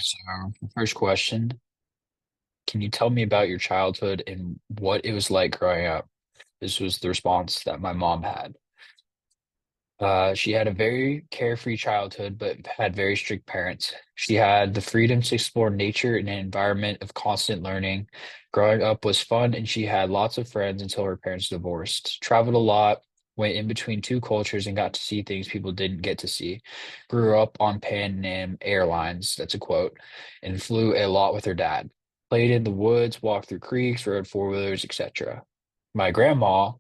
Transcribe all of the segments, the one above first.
So, first question, can you tell me about your childhood and what it was like growing up? This was the response that my mom had. She had a very carefree childhood, but had very strict parents. She had the freedom to explore nature in an environment of constant learning. Growing up was fun, and she had lots of friends until her parents divorced. Traveled a lot, went in between two cultures, and got to see things people didn't get to see. Grew up on Pan Am Airlines, that's a quote, and flew a lot with her dad. Played in the woods, walked through creeks, rode four-wheelers, etc. My grandma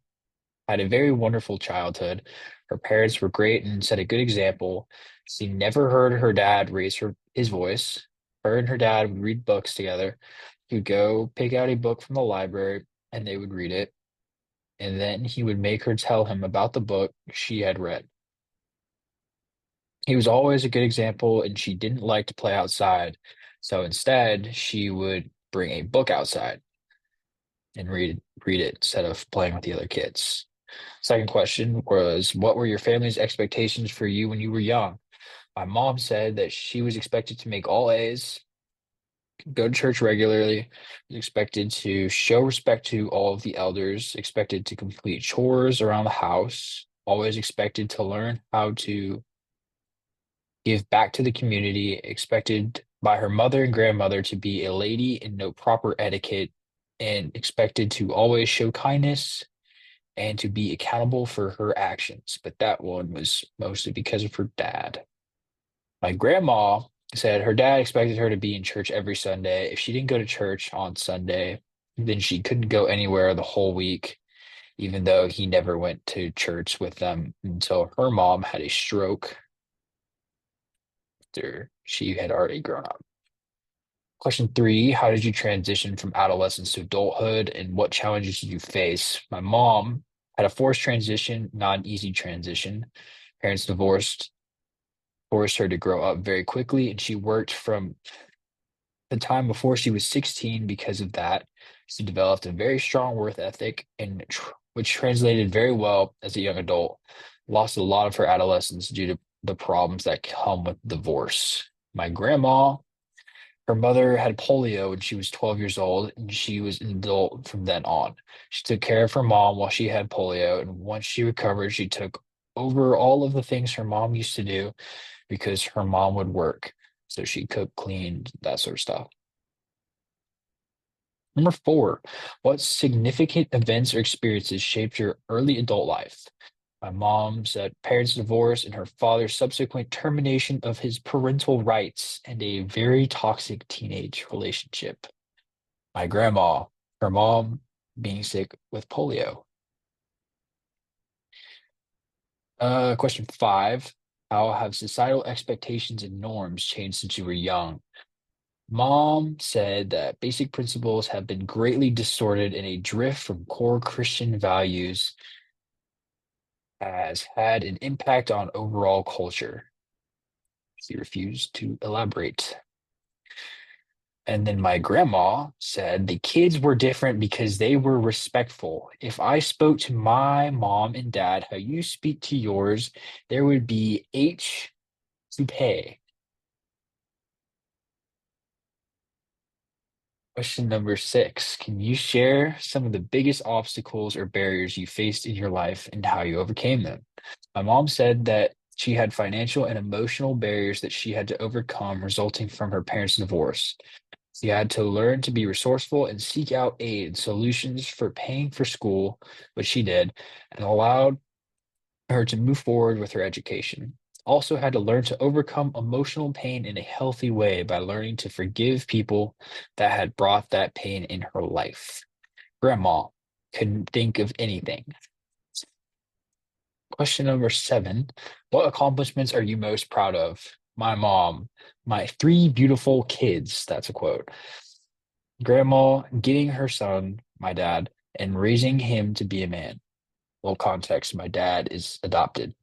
had a very wonderful childhood. Her parents were great and set a good example. She never heard her dad raise his voice. Her and her dad would read books together. He would go pick out a book from the library and they would read it. And then he would make her tell him about the book she had read. He was always a good example and she didn't like to play outside. So instead, she would bring a book outside and read it instead of playing with the other kids. Second question was, what were your family's expectations for you when you were young? My mom said that she was expected to make all A's, go to church regularly, was expected to show respect to all of the elders, expected to complete chores around the house, always expected to learn how to give back to the community, expected by her mother and grandmother to be a lady and know proper etiquette, and expected to always show kindness and to be accountable for her actions. But that one was mostly because of her dad. My grandma said her dad expected her to be in church every Sunday. If she didn't go to church on Sunday, then she couldn't go anywhere the whole week, even though he never went to church with them until her mom had a stroke after she had already grown up. Question three, how did you transition from adolescence to adulthood and what challenges did you face? My mom had a forced transition, not an easy transition. Parents divorced, forced her to grow up very quickly, and she worked from the time before she was 16 because of that. She developed a very strong work ethic, and which translated very well as a young adult. Lost a lot of her adolescence due to the problems that come with divorce. My grandma, her mother had polio when she was 12 years old, and she was an adult from then on. She took care of her mom while she had polio, and once she recovered, she took over all of the things her mom used to do because her mom would work. So she cooked, cleaned, that sort of stuff. Number four, what significant events or experiences shaped your early adult life? My mom said parents' divorce and her father's subsequent termination of his parental rights and a very toxic teenage relationship. My grandma, her mom being sick with polio. Question five, how have societal expectations and norms changed since you were young? Mom said that basic principles have been greatly distorted and a drift from core Christian values has had an impact on overall culture. She refused to elaborate. And then my grandma said the kids were different because they were respectful. If I spoke to my mom and dad how you speak to yours, there would be H to pay. Question number six. Can you share some of the biggest obstacles or barriers you faced in your life and how you overcame them? My mom said that she had financial and emotional barriers that she had to overcome resulting from her parents' divorce. She had to learn to be resourceful and seek out aid and solutions for paying for school, which she did, and allowed her to move forward with her education. Also had to learn to overcome emotional pain in a healthy way by learning to forgive people that had brought that pain in her life. Grandma couldn't think of anything. Question number seven. What accomplishments are you most proud of? My mom, my three beautiful kids. That's a quote. Grandma getting her son, my dad, and raising him to be a man. Little context, my dad is adopted.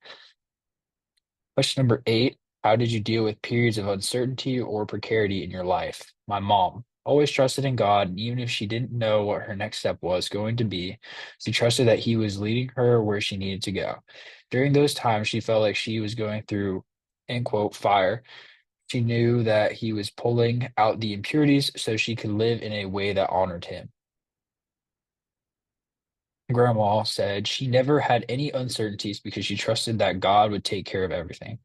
Question number eight. How did you deal with periods of uncertainty or precarity in your life? My mom always trusted in God, and even if she didn't know what her next step was going to be, she trusted that He was leading her where she needed to go. During those times, she felt like she was going through, end quote, fire. She knew that he was pulling out the impurities so she could live in a way that honored him. Grandma said she never had any uncertainties because she trusted that God would take care of everything.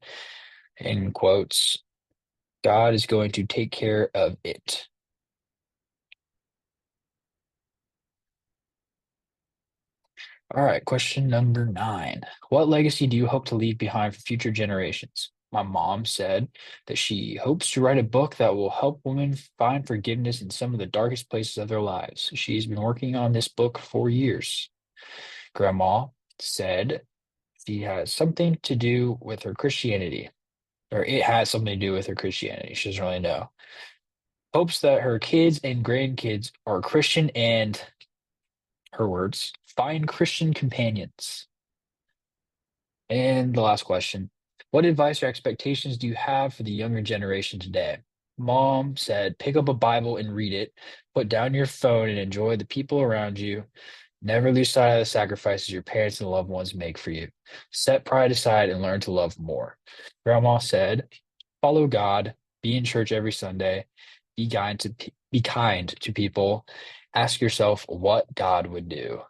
In quotes, God is going to take care of it. All right, question number 9. What legacy do you hope to leave behind for future generations? My mom said that she hopes to write a book that will help women find forgiveness in some of the darkest places of their lives. She's been working on this book for years. Grandma said she has something to do with her Christianity, or it has something to do with her Christianity. She doesn't really know. Hopes that her kids and grandkids are Christian and, her words, find Christian companions. And the last question, what advice or expectations do you have for the younger generation today? Mom said, pick up a Bible and read it, put down your phone and enjoy the people around you. Never lose sight of the sacrifices your parents and loved ones make for you. Set pride aside and learn to love more. Grandma said, follow God, be in church every Sunday, be kind to people. Ask yourself what God would do.